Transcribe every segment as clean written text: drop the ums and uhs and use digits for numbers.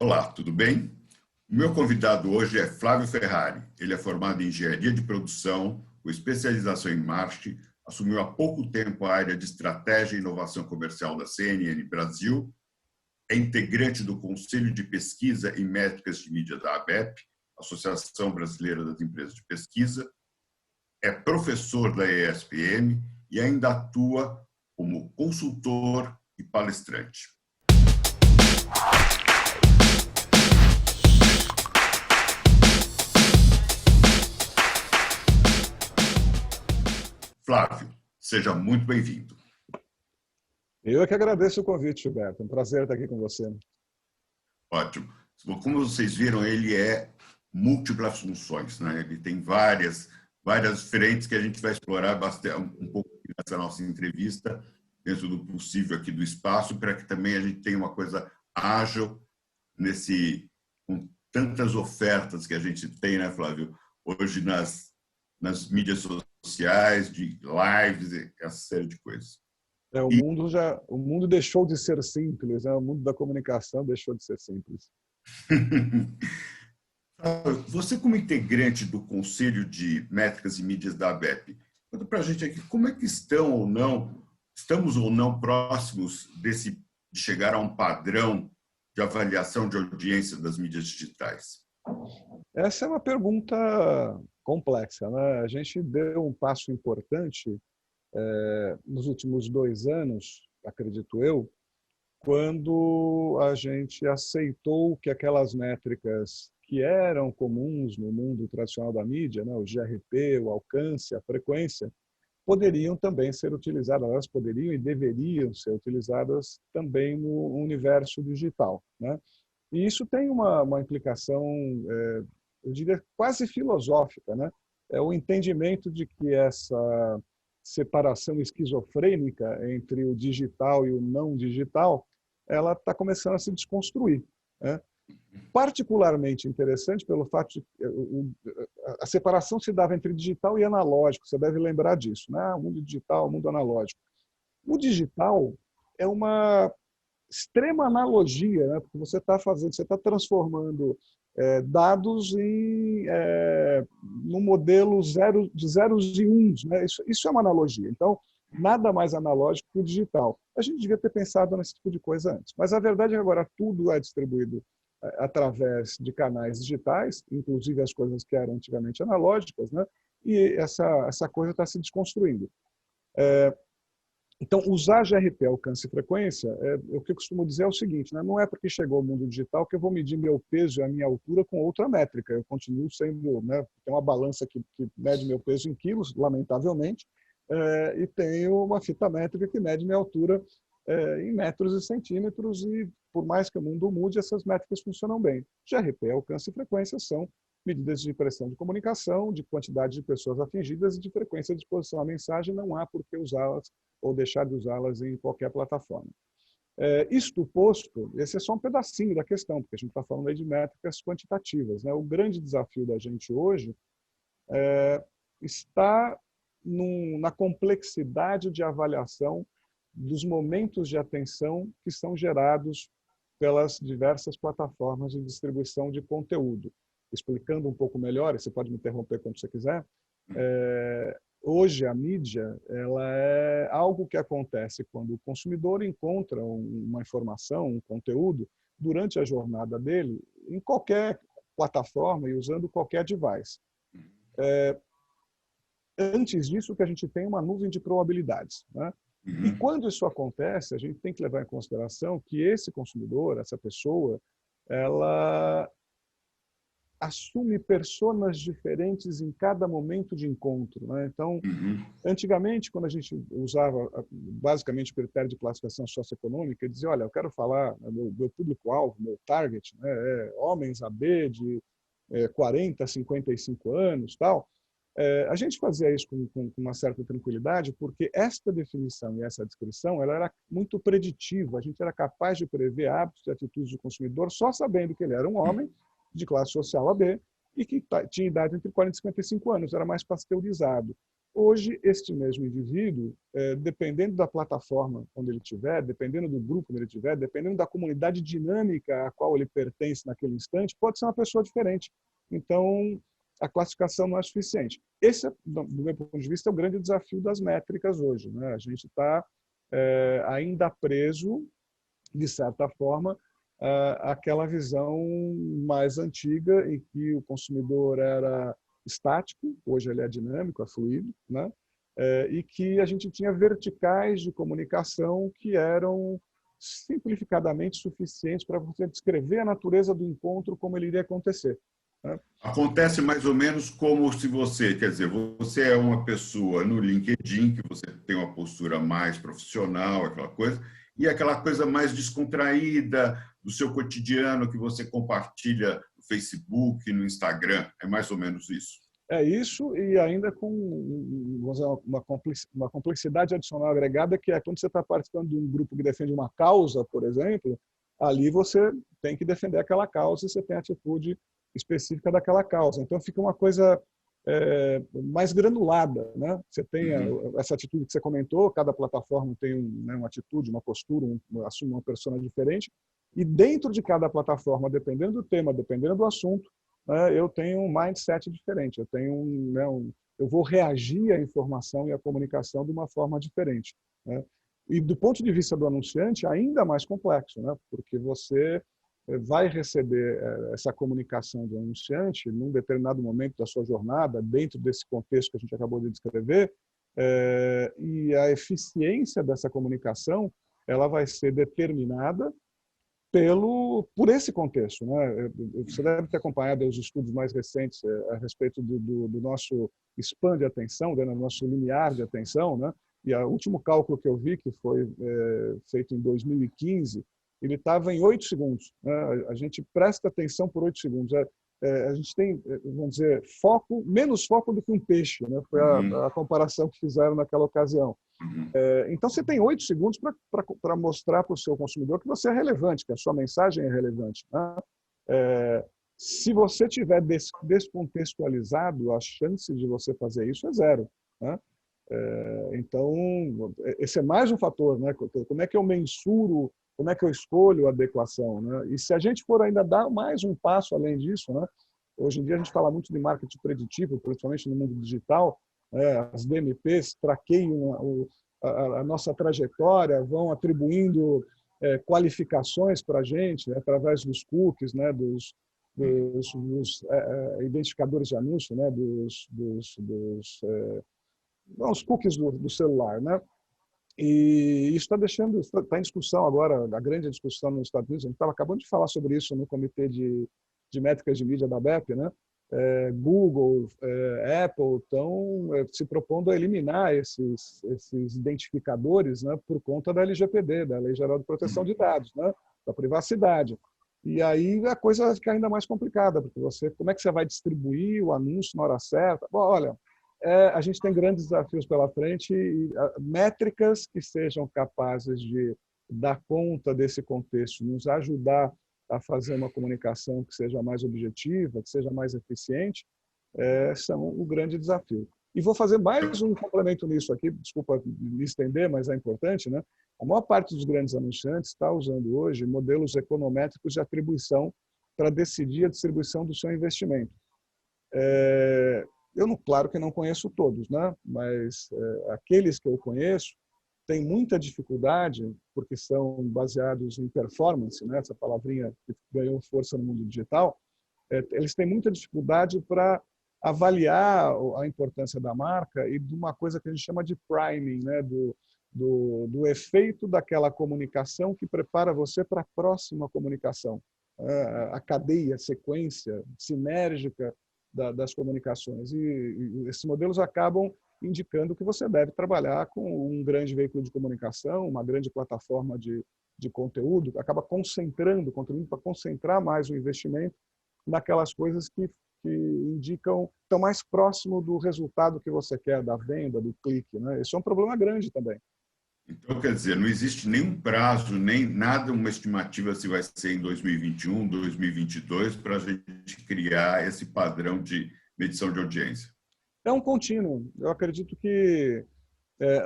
Olá, tudo bem? O meu convidado hoje é Flávio Ferrari. Ele é formado em Engenharia de Produção, com especialização em marketing, assumiu há pouco tempo a área de Estratégia e Inovação Comercial da CNN Brasil, é integrante do Conselho de Pesquisa em Métricas de Mídia da ABEP, Associação Brasileira das Empresas de Pesquisa, é professor da ESPM e ainda atua como consultor e palestrante. Flávio, seja muito bem-vindo. Eu é que agradeço o convite, Gilberto. É um prazer estar aqui com você. Ótimo. Como vocês viram, ele é múltiplas funções, né? Ele tem várias frentes que a gente vai explorar bastante, um pouco nessa nossa entrevista, dentro do possível aqui do espaço, para que também a gente tenha uma coisa ágil com tantas ofertas que a gente tem, né, Flávio? Hoje nas mídias sociais, de lives, essa série de coisas. O mundo deixou de ser simples, né? O mundo da comunicação deixou de ser simples. Você, como integrante do Conselho de Métricas e Mídias da ABEP, conta para a gente aqui como é que estamos ou não próximos de chegar a um padrão de avaliação de audiência das mídias digitais? Essa é uma pergunta complexa, né? A gente deu um passo importante nos últimos 2 anos, acredito eu, quando a gente aceitou que aquelas métricas que eram comuns no mundo tradicional da mídia, né, o GRP, o alcance, a frequência, poderiam também ser utilizadas, elas poderiam e deveriam ser utilizadas também no universo digital, né? E isso tem uma implicação, eu diria, quase filosófica, né? É o entendimento de que essa separação esquizofrênica entre o digital e o não digital, ela está começando a se desconstruir, né? Particularmente interessante pelo fato de que a separação se dava entre digital e analógico, você deve lembrar disso, né? O mundo digital, o mundo analógico. O digital é uma extrema analogia, né? Porque você está transformando dados num modelo de zeros e uns, né? Isso é uma analogia. Então, nada mais analógico que o digital. A gente devia ter pensado nesse tipo de coisa antes. Mas a verdade é que agora tudo é distribuído através de canais digitais, inclusive as coisas que eram antigamente analógicas, né? E essa coisa está se desconstruindo. Então, usar GRP, alcance e frequência, o que eu costumo dizer é o seguinte, né? Não é porque chegou o mundo digital que eu vou medir meu peso e a minha altura com outra métrica. Eu continuo sendo, né? Tem uma balança que mede meu peso em quilos, lamentavelmente, e tenho uma fita métrica que mede minha altura em metros e centímetros, e por mais que o mundo mude, essas métricas funcionam bem. GRP, alcance e frequência são medidas de pressão de comunicação, de quantidade de pessoas atingidas e de frequência de exposição à mensagem, não há por que usá-las ou deixar de usá-las em qualquer plataforma. Isto posto, esse é só um pedacinho da questão, porque a gente está falando aí de métricas quantitativas, né? O grande desafio da gente hoje está na complexidade de avaliação dos momentos de atenção que são gerados pelas diversas plataformas de distribuição de conteúdo. Explicando um pouco melhor, e você pode me interromper quando você quiser, hoje a mídia ela é algo que acontece quando o consumidor encontra uma informação, um conteúdo, durante a jornada dele, em qualquer plataforma e usando qualquer device. Antes disso, que a gente tem uma nuvem de probabilidades, né? E quando isso acontece, a gente tem que levar em consideração que esse consumidor, essa pessoa, ela assume personas diferentes em cada momento de encontro, né? Então, antigamente, quando a gente usava basicamente o critério de classificação socioeconômica, dizia, olha, eu quero falar, meu público-alvo, meu target, né, homens AB de 40 a 55 anos, tal. A gente fazia isso com uma certa tranquilidade, porque esta definição e essa descrição ela era muito preditiva. A gente era capaz de prever hábitos e atitudes do consumidor só sabendo que ele era um homem de classe social AB e que tinha idade entre 40 e 55 anos, era mais pasteurizado. Hoje, este mesmo indivíduo, dependendo da plataforma onde ele estiver, dependendo do grupo onde ele estiver, dependendo da comunidade dinâmica a qual ele pertence naquele instante, pode ser uma pessoa diferente. Então, a classificação não é suficiente. Esse, do meu ponto de vista, é o grande desafio das métricas hoje, né? A gente está ainda preso, de certa forma, àquela visão mais antiga em que o consumidor era estático, hoje ele é dinâmico, é fluido, né? E que a gente tinha verticais de comunicação que eram simplificadamente suficientes para você descrever a natureza do encontro como ele iria acontecer, né? Acontece mais ou menos como se você, quer dizer, você é uma pessoa no LinkedIn, que você tem uma postura mais profissional, aquela coisa, e aquela coisa mais descontraída do seu cotidiano que você compartilha no Facebook, no Instagram. É mais ou menos isso. É isso, e ainda com vamos dizer, uma complexidade adicional agregada, que é quando você está participando de um grupo que defende uma causa, por exemplo, ali você tem que defender aquela causa e você tem a atitude específica daquela causa. Então fica uma coisa mais granulada, né? Você tem essa atitude que você comentou, cada plataforma tem uma atitude, uma postura, assume uma persona diferente, e dentro de cada plataforma, dependendo do tema, dependendo do assunto, né, eu tenho um mindset diferente, eu tenho eu vou reagir à informação e à comunicação de uma forma diferente, né? E do ponto de vista do anunciante, ainda mais complexo, né? Porque você vai receber essa comunicação do anunciante num determinado momento da sua jornada, dentro desse contexto que a gente acabou de descrever, e a eficiência dessa comunicação ela vai ser determinada por esse contexto, né? Você deve ter acompanhado os estudos mais recentes a respeito do nosso span de atenção, do nosso limiar de atenção, né? E o último cálculo que eu vi, que foi feito em 2015, ele estava em 8 segundos, né? A gente presta atenção por 8 segundos. A gente tem, vamos dizer, menos foco do que um peixe, né? Foi a comparação que fizeram naquela ocasião. Então, você tem 8 segundos para mostrar para o seu consumidor que você é relevante, que a sua mensagem é relevante, né? Se você tiver descontextualizado, a chance de você fazer isso é zero, né? Então, esse é mais um fator, né? Como é que eu mensuro, como é que eu escolho a adequação, né? E se a gente for ainda dar mais um passo além disso, né? Hoje em dia a gente fala muito de marketing preditivo, principalmente no mundo digital, as DMPs traqueiam a nossa trajetória, vão atribuindo qualificações para a gente, né, através dos cookies, né, dos identificadores de anúncio, né, os cookies do celular, né? E isso está em discussão agora, a grande discussão nos Estados Unidos. A gente estava acabando de falar sobre isso no Comitê de Métricas de Mídia da BEP, né? Google, Apple estão se propondo a eliminar esses identificadores, né, por conta da LGPD, da Lei Geral de Proteção de Dados, né, da privacidade. E aí a coisa fica ainda mais complicada, porque como é que você vai distribuir o anúncio na hora certa? Bom, olha, a gente tem grandes desafios pela frente e métricas que sejam capazes de dar conta desse contexto, nos ajudar a fazer uma comunicação que seja mais objetiva, que seja mais eficiente, são o grande desafio. E vou fazer mais um complemento nisso aqui, desculpa me estender, mas é importante, né? A maior parte dos grandes anunciantes está usando hoje modelos econométricos de atribuição para decidir a distribuição do seu investimento. Claro que não conheço todos, né? Mas aqueles que eu conheço têm muita dificuldade, porque são baseados em performance, né? Essa palavrinha que ganhou força no mundo digital, eles têm muita dificuldade para avaliar a importância da marca e de uma coisa que a gente chama de priming, né? Do efeito daquela comunicação que prepara você para a próxima comunicação. A cadeia, a sequência sinérgica das comunicações. E esses modelos acabam indicando que você deve trabalhar com um grande veículo de comunicação, uma grande plataforma de conteúdo, acaba contribuindo para concentrar mais o investimento naquelas coisas que indicam, estão mais próximo do resultado que você quer, da venda, do clique, né? Esse é um problema grande também. Então, quer dizer, não existe nenhum prazo, nem nada, uma estimativa se vai ser em 2021, 2022, para a gente criar esse padrão de medição de audiência. É um contínuo. Eu acredito que,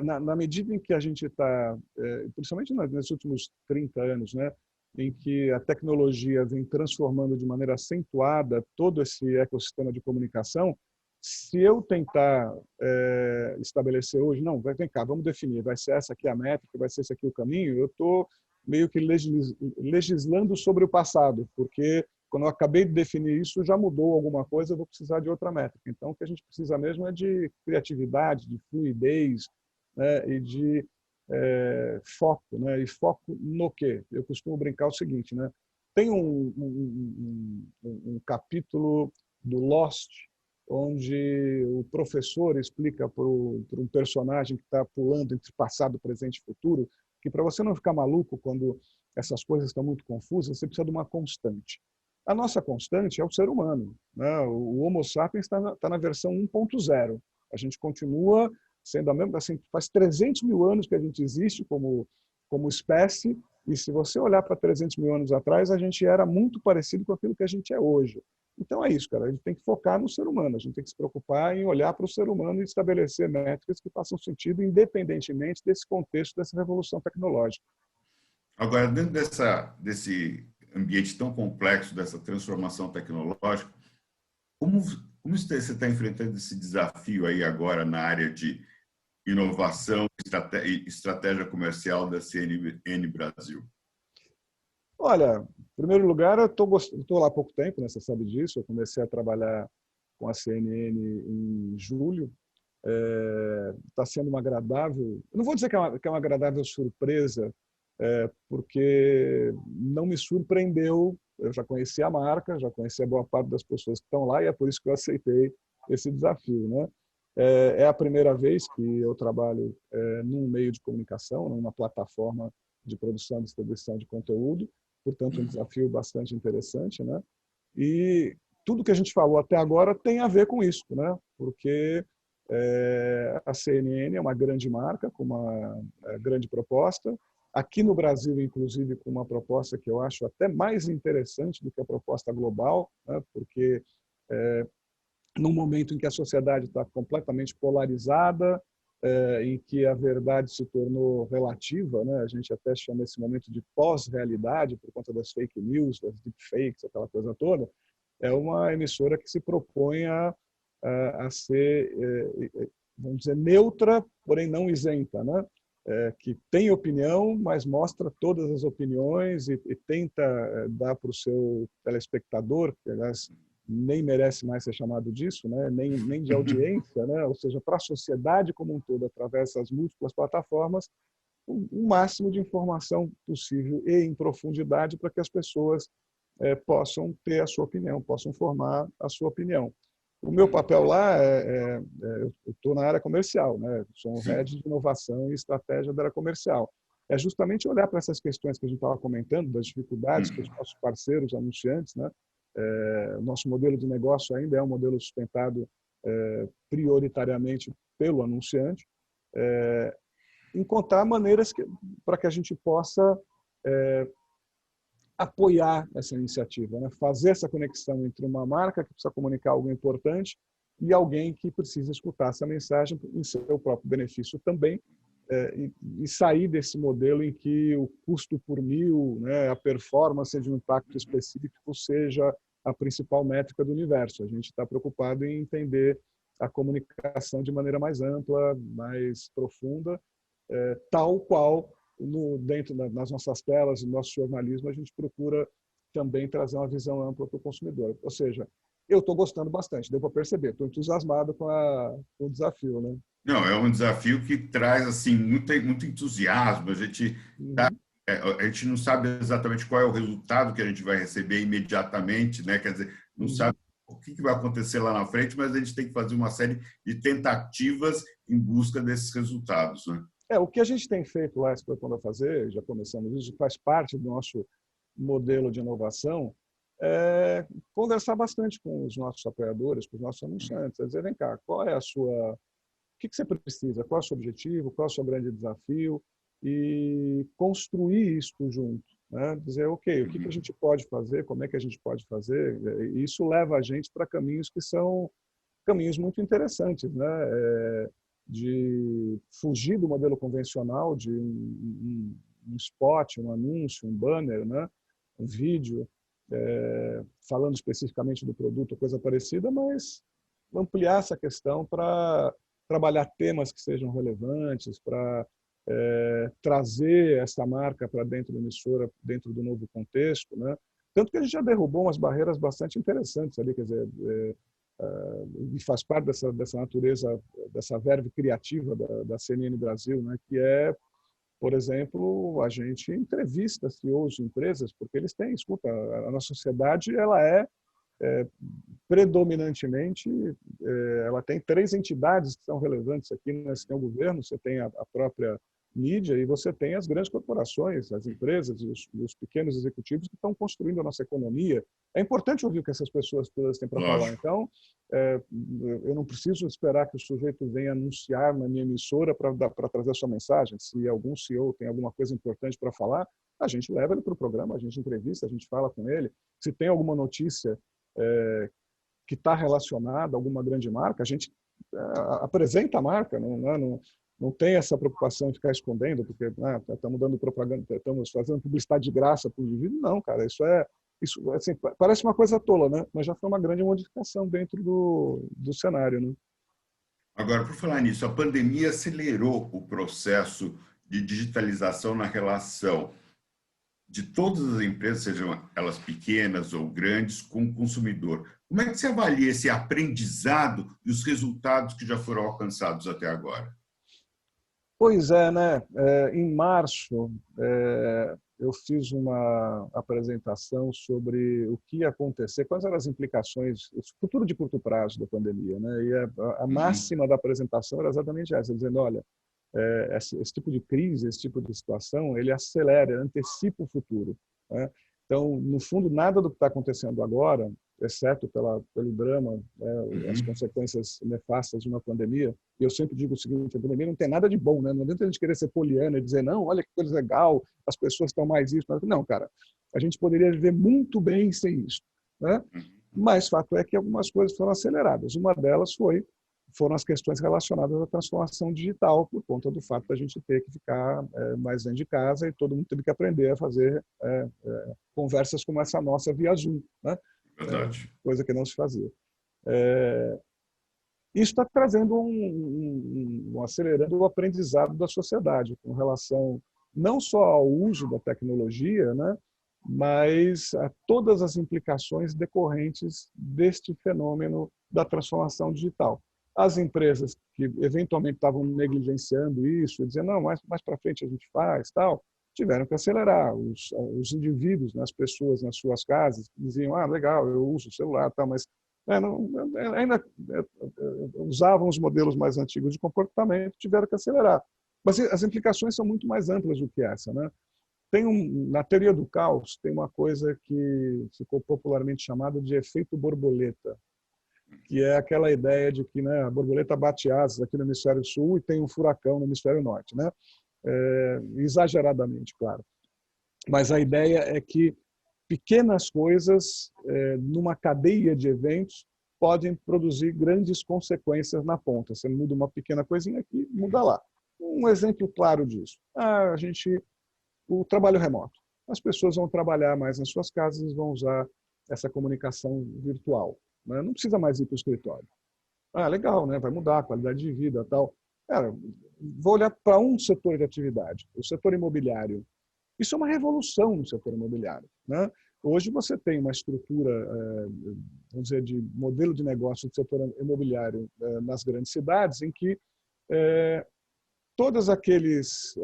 na medida em que a gente está, principalmente nesses últimos 30 anos, né, em que a tecnologia vem transformando de maneira acentuada todo esse ecossistema de comunicação, se eu tentar estabelecer hoje, não, vem cá, vamos definir, vai ser essa aqui a métrica, vai ser esse aqui o caminho, eu estou meio que legislando sobre o passado, porque quando eu acabei de definir isso, já mudou alguma coisa, eu vou precisar de outra métrica. Então, o que a gente precisa mesmo é de criatividade, de fluidez, né, e de foco. Né? E foco no quê? Eu costumo brincar o seguinte, né? Tem um capítulo do Lost, onde o professor explica para um personagem que está pulando entre passado, presente e futuro, que para você não ficar maluco quando essas coisas estão muito confusas, você precisa de uma constante. A nossa constante é o ser humano. Né? O Homo sapiens está na versão 1.0. A gente continua sendo a mesma, assim, faz 300 mil anos que a gente existe como espécie, e se você olhar para 300 mil anos atrás, a gente era muito parecido com aquilo que a gente é hoje. Então é isso, cara. A gente tem que focar no ser humano, a gente tem que se preocupar em olhar para o ser humano e estabelecer métricas que façam sentido independentemente desse contexto, dessa revolução tecnológica. Agora, dentro desse ambiente tão complexo, dessa transformação tecnológica, como, como você está enfrentando esse desafio aí agora na área de inovação e estratégia comercial da CNN Brasil? Olha, em primeiro lugar, eu estou lá há pouco tempo, né? Você sabe disso. Eu comecei a trabalhar com a CNN em julho. Está sendo uma agradável, eu não vou dizer que é uma agradável surpresa, porque não me surpreendeu. Eu já conhecia a marca, já conhecia boa parte das pessoas que estão lá e é por isso que eu aceitei esse desafio, né? É a primeira vez que eu trabalho num meio de comunicação, numa plataforma de produção e distribuição de conteúdo, portanto um desafio bastante interessante, né? E tudo que a gente falou até agora tem a ver com isso, né? Porque a CNN é uma grande marca, com uma grande proposta. Aqui no Brasil, inclusive, com uma proposta que eu acho até mais interessante do que a proposta global, né? Porque num momento em que a sociedade está completamente polarizada, em que a verdade se tornou relativa, né? A gente até chama esse momento de pós-realidade por conta das fake news, das deepfakes, aquela coisa toda. É uma emissora que se propõe a ser, vamos dizer, neutra, porém não isenta, né? Que tem opinião, mas mostra todas as opiniões e tenta dar para o seu telespectador, que aliás nem merece mais ser chamado disso, né? nem de audiência, né? Ou seja, para a sociedade como um todo, através dessas múltiplas plataformas, o máximo de informação possível e em profundidade para que as pessoas possam ter a sua opinião, possam formar a sua opinião. O meu papel lá eu estou na área comercial, né? Sou um head de inovação e estratégia da área comercial. É justamente olhar para essas questões que a gente estava comentando, das dificuldades que os nossos parceiros anunciantes, né? O nosso modelo de negócio ainda é um modelo sustentado prioritariamente pelo anunciante, encontrar maneiras para que a gente possa apoiar essa iniciativa, né? Fazer essa conexão entre uma marca que precisa comunicar algo importante e alguém que precisa escutar essa mensagem em seu próprio benefício também, e sair desse modelo em que o custo por mil, né, a performance de um impacto específico seja a principal métrica do universo. A gente está preocupado em entender a comunicação de maneira mais ampla, mais profunda, tal qual dentro das nossas telas, no nosso jornalismo, a gente procura também trazer uma visão ampla para o consumidor. Ou seja, eu estou gostando bastante, deu para perceber, estou entusiasmado com o desafio, né? Não, é um desafio que traz assim muito entusiasmo. Uhum. A gente não sabe exatamente qual é o resultado que a gente vai receber imediatamente, né? Quer dizer, não Uhum. sabe o que vai acontecer lá na frente, mas a gente tem que fazer uma série de tentativas em busca desses resultados, né? O que a gente tem feito lá, se propondo a fazer, já começamos isso, faz parte do nosso modelo de inovação, conversar bastante com os nossos apoiadores, com os nossos anunciantes, dizer, vem cá, qual é a sua, o que você precisa, qual é o seu objetivo, qual é o seu grande desafio, e construir isso junto, né? Dizer, ok, o que a gente pode fazer, como é que a gente pode fazer, e isso leva a gente para caminhos que são caminhos muito interessantes, né? De fugir do modelo convencional de um spot, um anúncio, um banner, né? Um vídeo, falando especificamente do produto, coisa parecida, mas ampliar essa questão para trabalhar temas que sejam relevantes, para trazer essa marca para dentro da emissora, dentro do novo contexto, né? Tanto que a gente já derrubou umas barreiras bastante interessantes ali, quer dizer, e faz parte dessa natureza, dessa verve criativa da CNN Brasil, né? Que é, por exemplo, a gente entrevista CEOs de empresas, porque eles têm, escuta, a nossa sociedade ela predominantemente, ela tem três entidades que são relevantes aqui, né? Você tem o governo, você tem a própria mídia e você tem as grandes corporações, as empresas e os pequenos executivos que estão construindo a nossa economia. É importante ouvir o que essas pessoas todas têm para falar. Então, eu não preciso esperar que o sujeito venha anunciar na minha emissora para trazer a sua mensagem. Se algum CEO tem alguma coisa importante para falar, a gente leva ele para o programa, a gente entrevista, a gente fala com ele. Se tem alguma notícia que está relacionada a alguma grande marca, a gente apresenta a marca, não tem essa preocupação de ficar escondendo, porque estamos dando propaganda, estamos fazendo publicidade de graça para o indivíduo. Não, cara, isso assim, parece uma coisa tola, né? Mas já foi uma grande modificação dentro do cenário, né? Agora, por falar nisso, a pandemia acelerou o processo de digitalização na relação de todas as empresas, sejam elas pequenas ou grandes, com o consumidor. Como é que você avalia esse aprendizado e os resultados que já foram alcançados até agora? Pois é, né? Em março, eu fiz uma apresentação sobre o que ia acontecer, quais eram as implicações, o futuro de curto prazo da pandemia, né? E a máxima da apresentação era exatamente essa, dizendo, olha, esse tipo de crise, esse tipo de situação, ele acelera, antecipa o futuro, né? Então, no fundo, nada do que está acontecendo agora, exceto pelo drama, as consequências nefastas de uma pandemia. E eu sempre digo o seguinte, a pandemia não tem nada de bom, né? Não adianta a gente querer ser poliana e dizer, não, olha que coisa legal, as pessoas estão mais isso. Não, cara, a gente poderia viver muito bem sem isso, né? Mas fato é que algumas coisas foram aceleradas. Uma delas foram as questões relacionadas à transformação digital, por conta do fato da gente ter que ficar mais dentro de casa e todo mundo teve que aprender a fazer conversas como essa nossa via Zoom, né? Verdade. Coisa que não se fazia. Isso está trazendo acelerando o aprendizado da sociedade com relação não só ao uso da tecnologia, né, mas a todas as implicações decorrentes deste fenômeno da transformação digital. As empresas que eventualmente estavam negligenciando isso, dizendo, não, mais para frente a gente faz, tal, tiveram que acelerar. Os indivíduos, né, as pessoas nas suas casas, diziam, legal, eu uso o celular, tal, mas ainda usavam os modelos mais antigos de comportamento, tiveram que acelerar. Mas as implicações são muito mais amplas do que essa, né? Na teoria do caos, tem uma coisa que ficou popularmente chamada de efeito borboleta, que é aquela ideia de que, né, a borboleta bate asas aqui no hemisfério sul e tem um furacão no hemisfério norte, né? Exageradamente, claro. Mas a ideia é que pequenas coisas, numa cadeia de eventos, podem produzir grandes consequências na ponta. Você muda uma pequena coisinha aqui, muda lá. Um exemplo claro disso. O trabalho remoto. As pessoas vão trabalhar mais nas suas casas e vão usar essa comunicação virtual, né? Não precisa mais ir para o escritório. Legal, né? Vai mudar a qualidade de vida e tal. Vou olhar para um setor de atividade, o setor imobiliário. Isso é uma revolução no setor imobiliário, né? Hoje você tem uma estrutura, vamos dizer, de modelo de negócio do setor imobiliário nas grandes cidades, em que todos aqueles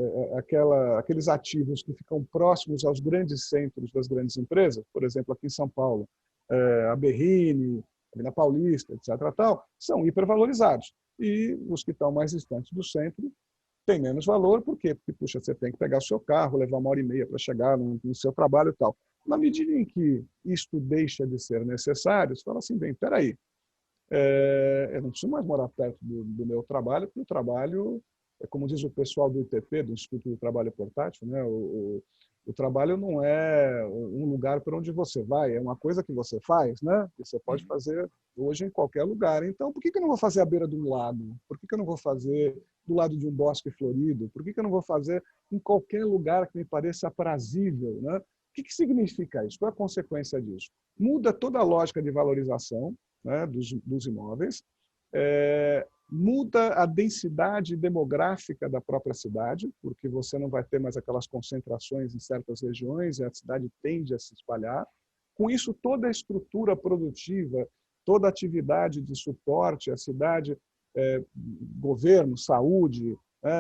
ativos que ficam próximos aos grandes centros das grandes empresas, por exemplo, aqui em São Paulo, a Berrini, a Paulista, etc., são hipervalorizados. E os que estão mais distantes do centro têm menos valor, por quê? Porque, puxa, você tem que pegar o seu carro, levar 1h30 para chegar no seu trabalho e tal. Na medida em que isto deixa de ser necessário, você fala assim, bem, peraí, eu não preciso mais morar perto do meu trabalho, porque o trabalho, como diz o pessoal do ITP, do Instituto do Trabalho Portátil, né, O trabalho não é um lugar para onde você vai, é uma coisa que você faz, né? Que você pode fazer hoje em qualquer lugar. Então, por que eu não vou fazer à beira de um lago? Por que eu não vou fazer do lado de um bosque florido? Por que eu não vou fazer em qualquer lugar que me pareça aprazível, né? O que significa isso? Qual é a consequência disso? Muda toda a lógica de valorização, né, dos imóveis, muda a densidade demográfica da própria cidade, porque você não vai ter mais aquelas concentrações em certas regiões e a cidade tende a se espalhar. Com isso, toda a estrutura produtiva, toda a atividade de suporte à cidade, governo, saúde,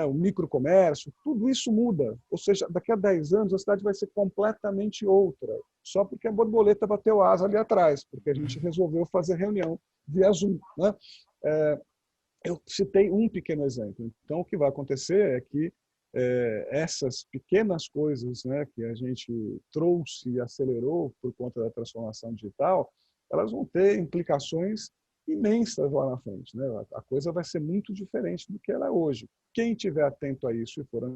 o microcomércio, tudo isso muda. Ou seja, daqui a 10 anos a cidade vai ser completamente outra, só porque a borboleta bateu asa ali atrás, porque a gente resolveu fazer reunião via Zoom, né? Eu citei um pequeno exemplo. Então, o que vai acontecer é que essas pequenas coisas, né, que a gente trouxe e acelerou por conta da transformação digital, elas vão ter implicações imensas lá na frente, né? A coisa vai ser muito diferente do que ela é hoje. Quem estiver atento a isso e for,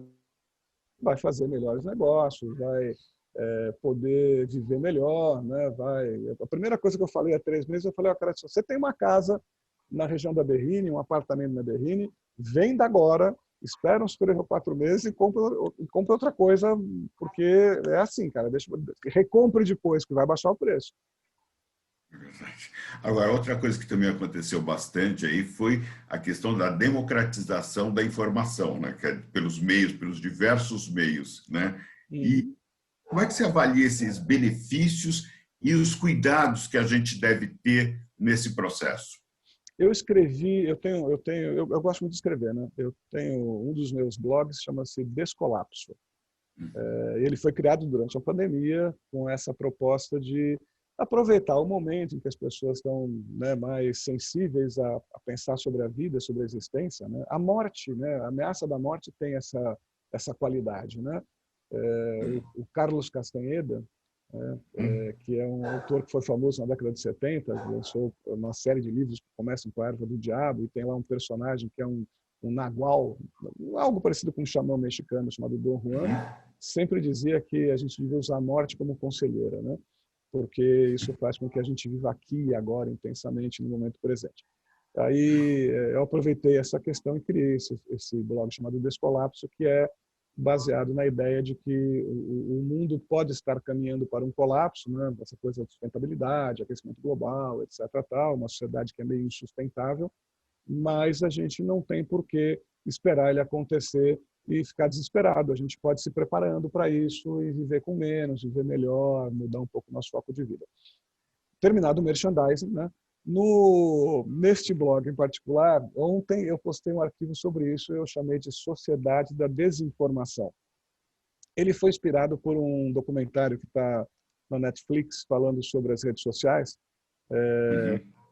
vai fazer melhores negócios, vai poder viver melhor, né? A primeira coisa que eu falei há 3 meses, eu falei, cara, se você tem uma casa na região da Berrini, um apartamento na Berrini, venda agora, espera uns 3 ou 4 meses e compra outra coisa, porque é assim, cara, recompre depois, que vai baixar o preço. Agora, outra coisa que também aconteceu bastante aí foi a questão da democratização da informação, né? Pelos meios, pelos diversos meios, né? E como é que você avalia esses benefícios e os cuidados que a gente deve ter nesse processo? Eu escrevi, eu gosto muito de escrever, né? Eu tenho um dos meus blogs, chama-se Descolapso. Ele foi criado durante a pandemia com essa proposta de aproveitar o momento em que as pessoas estão, né, mais sensíveis a pensar sobre a vida, sobre a existência, né? A morte, né? A ameaça da morte tem essa qualidade, né? O Carlos Castaneda, que é um autor que foi famoso na década de 70, lançou uma série de livros que começam com a Erva do Diabo, e tem lá um personagem que é um nagual, algo parecido com um xamã mexicano chamado Don Juan, sempre dizia que a gente devia usar a morte como conselheira, né? Porque isso faz com que a gente viva aqui e agora intensamente no momento presente. Aí eu aproveitei essa questão e criei esse blog chamado Descolapso, que é baseado na ideia de que o mundo pode estar caminhando para um colapso, né? Essa coisa de sustentabilidade, aquecimento global, etc. Tal, uma sociedade que é meio insustentável, mas a gente não tem por que esperar ele acontecer e ficar desesperado. A gente pode ir se preparando para isso e viver com menos, viver melhor, mudar um pouco o nosso foco de vida. Terminado o merchandising, né? Neste blog em particular, ontem eu postei um arquivo sobre isso, eu chamei de Sociedade da Desinformação. Ele foi inspirado por um documentário que está na Netflix falando sobre as redes sociais,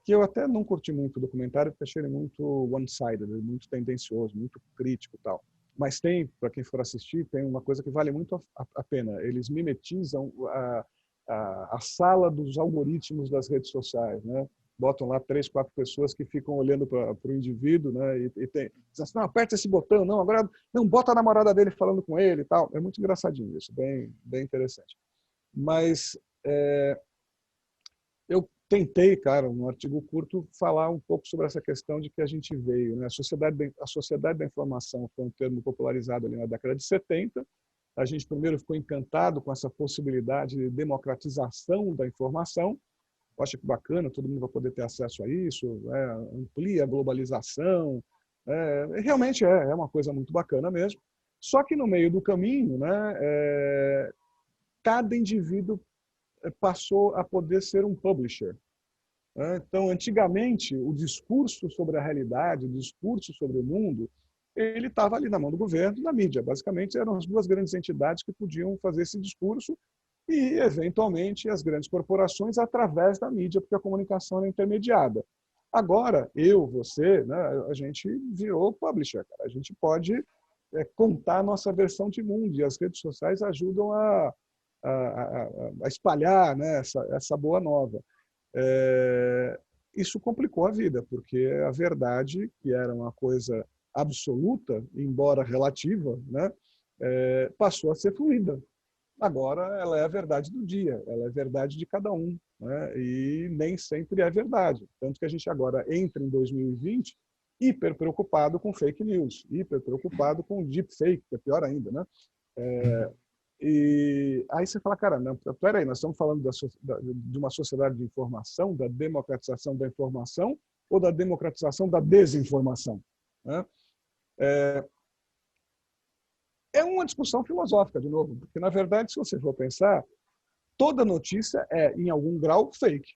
que eu até não curti muito o documentário, porque achei ele muito one-sided, muito tendencioso, muito crítico e tal. Mas tem, para quem for assistir, tem uma coisa que vale muito a pena. Eles mimetizam a sala dos algoritmos das redes sociais, né? Botam lá 3, 4 pessoas que ficam olhando para o indivíduo, né? E tem, diz assim, não, aperta esse botão, não, agora não, bota a namorada dele falando com ele e tal. É muito engraçadinho isso, bem interessante. Mas eu tentei, cara, num artigo curto, falar um pouco sobre essa questão de que a gente veio, né? A sociedade da informação foi um termo popularizado ali na década de 70. A gente primeiro ficou encantado com essa possibilidade de democratização da informação. Acho que bacana, todo mundo vai poder ter acesso a isso, amplia a globalização. Realmente é uma coisa muito bacana mesmo. Só que no meio do caminho, né, cada indivíduo passou a poder ser um publisher. Então, antigamente, o discurso sobre a realidade, o discurso sobre o mundo, ele estava ali na mão do governo e da mídia. Basicamente, eram as 2 grandes entidades que podiam fazer esse discurso e, eventualmente, as grandes corporações através da mídia, porque a comunicação era intermediada. Agora, você, né, a gente virou publisher. Cara. A gente pode contar a nossa versão de mundo e as redes sociais ajudam a espalhar, né, essa boa nova. Isso complicou a vida, porque a verdade, que era uma coisa absoluta, embora relativa, né, passou a ser fluida. Agora, ela é a verdade do dia, ela é a verdade de cada um, né? E nem sempre é verdade. Tanto que a gente agora entra em 2020 hiper preocupado com fake news, hiper preocupado com deepfake, que é pior ainda, né? E aí você fala, cara, não, peraí, nós estamos falando de uma sociedade de informação, da democratização da informação ou da democratização da desinformação, né? É uma discussão filosófica, de novo, porque, na verdade, se você for pensar, toda notícia é, em algum grau, fake,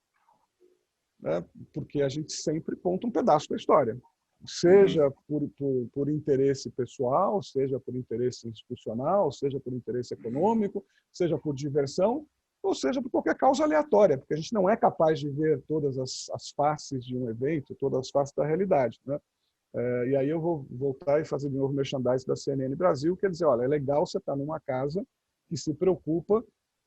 né? Porque a gente sempre conta um pedaço da história, seja por interesse pessoal, seja por interesse institucional, seja por interesse econômico, seja por diversão, ou seja por qualquer causa aleatória, porque a gente não é capaz de ver todas as faces de um evento, todas as faces da realidade, né? E aí eu vou voltar e fazer de novo merchandising da CNN Brasil, quer dizer, olha, é legal você estar numa casa que se preocupa,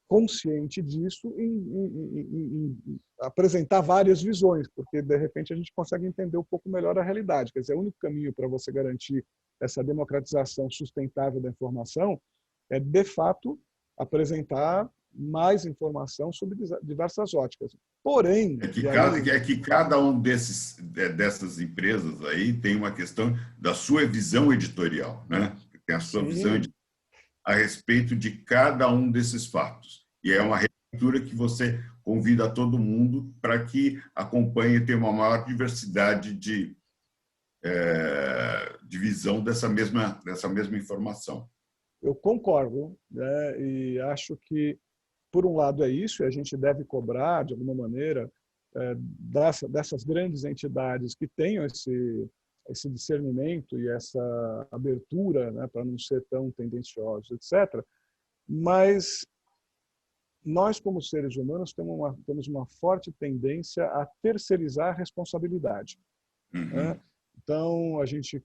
consciente disso, em apresentar várias visões, porque, de repente, a gente consegue entender um pouco melhor a realidade. Quer dizer, o único caminho para você garantir essa democratização sustentável da informação é, de fato, apresentar mais informação sobre diversas óticas. Porém, É que cada um dessas empresas aí tem uma questão da sua visão editorial, né? Tem a sua visão sim, a respeito de cada um desses fatos. E é uma releitura que você convida todo mundo para que acompanhe e tenha uma maior diversidade de visão dessa mesma informação. eu concordo, né? E acho que, por um lado, é isso, e a gente deve cobrar, de alguma maneira, dessas grandes entidades que tenham esse discernimento e essa abertura, né, para não ser tão tendenciosos, etc. Mas nós, como seres humanos, temos uma forte tendência a terceirizar a responsabilidade, né? Então, a gente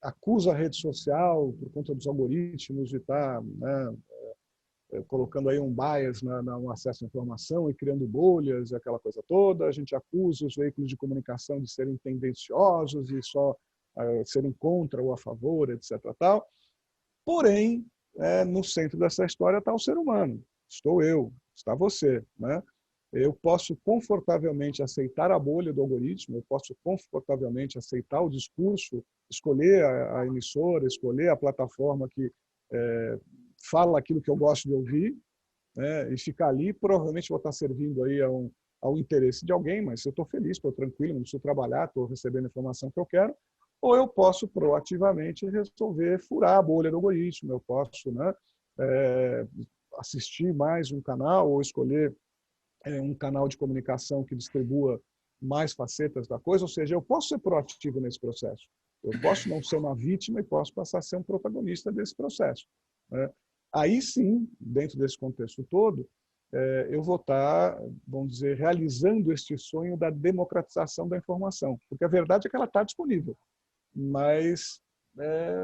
acusa a rede social por conta dos algoritmos de estar, né, colocando aí um bias no acesso à informação e criando bolhas, aquela coisa toda. A gente acusa os veículos de comunicação de serem tendenciosos e só serem contra ou a favor, etc. Tal. Porém, no centro dessa história está o ser humano. Estou eu, está você, né? Eu posso confortavelmente aceitar a bolha do algoritmo, eu posso confortavelmente aceitar o discurso, escolher a emissora, escolher a plataforma que fala aquilo que eu gosto de ouvir, né, e ficar ali. Provavelmente vou estar servindo aí ao interesse de alguém, mas eu estou feliz, estou tranquilo, não preciso trabalhar, estou recebendo a informação que eu quero. Ou eu posso proativamente resolver furar a bolha do algoritmo, eu posso, né, assistir mais um canal ou escolher um canal de comunicação que distribua mais facetas da coisa, ou seja, eu posso ser proativo nesse processo. Eu posso não ser uma vítima e posso passar a ser um protagonista desse processo, né? Aí sim, dentro desse contexto todo, eu vou estar, vamos dizer, realizando este sonho da democratização da informação, porque a verdade é que ela está disponível, mas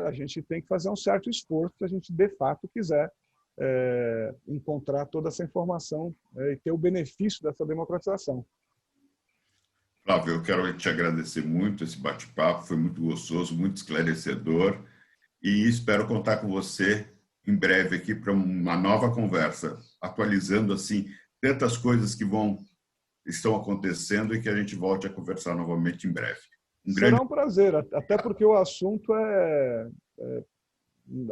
a gente tem que fazer um certo esforço se a gente de fato quiser encontrar toda essa informação e ter o benefício dessa democratização. Flávio, eu quero te agradecer muito esse bate-papo, foi muito gostoso, muito esclarecedor e espero contar com você em breve aqui para uma nova conversa, atualizando assim tantas coisas que estão acontecendo e que a gente volte a conversar novamente em breve. Será um prazer, até porque o assunto é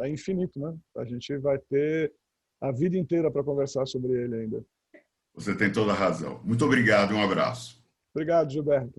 infinito, né? A gente vai ter a vida inteira para conversar sobre ele ainda. Você tem toda a razão. Muito obrigado e um abraço. Obrigado, Gilberto.